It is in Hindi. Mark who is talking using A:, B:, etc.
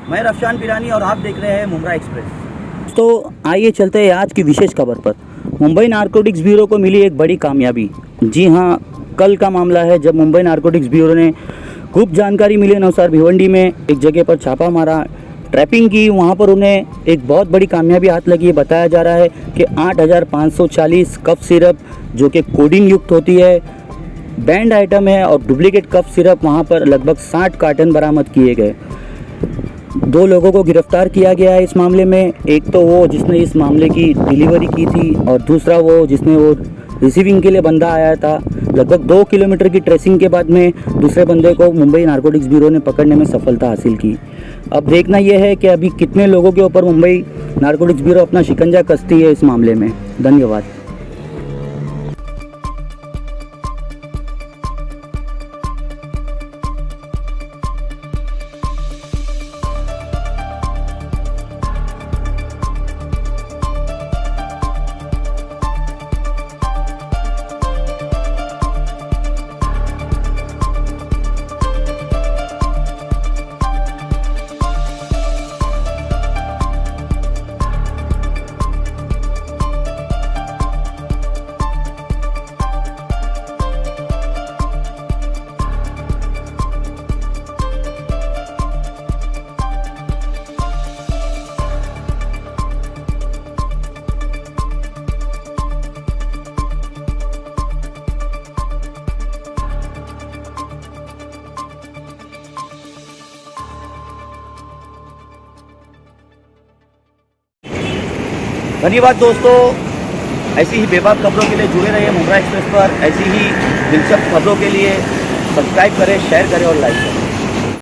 A: मैं रफशान पिरानी और आप देख रहे हैं मुंब्रा एक्सप्रेस। तो आइए चलते हैं आज की विशेष खबर पर। मुंबई नारकोटिक्स ब्यूरो को मिली एक बड़ी कामयाबी। जी हाँ, कल का मामला है जब मुंबई नारकोटिक्स ब्यूरो ने गुप्त जानकारी मिले अनुसार भिवंडी में एक जगह पर छापा मारा, ट्रैपिंग की। वहाँ पर उन्हें एक बहुत बड़ी कामयाबी हाथ लगी है। बताया जा रहा है कि 8540 कफ सिरप जो कि कोडीन युक्त होती है, बैंड आइटम है, और डुप्लीकेट कफ सिरप वहाँ पर लगभग 60 कार्टन बरामद किए गए। 2 लोगों को गिरफ्तार किया गया है इस मामले में। एक तो वो जिसने इस मामले की डिलीवरी की थी और दूसरा वो जिसने वो रिसीविंग के लिए बंदा आया था। लगभग 2 किलोमीटर की ट्रेसिंग के बाद में दूसरे बंदे को मुंबई नारकोटिक्स ब्यूरो ने पकड़ने में सफलता हासिल की। अब देखना यह है कि अभी कितने लोगों के ऊपर मुंबई नारकोटिक्स ब्यूरो अपना शिकंजा कसती है इस मामले में। धन्यवाद। धन्यवाद दोस्तों, ऐसी ही बेबाक खबरों के लिए जुड़े रहिए मुंब्रा एक्सप्रेस पर। ऐसी ही दिलचस्प खबरों के लिए सब्सक्राइब करें, शेयर करें और लाइक करें।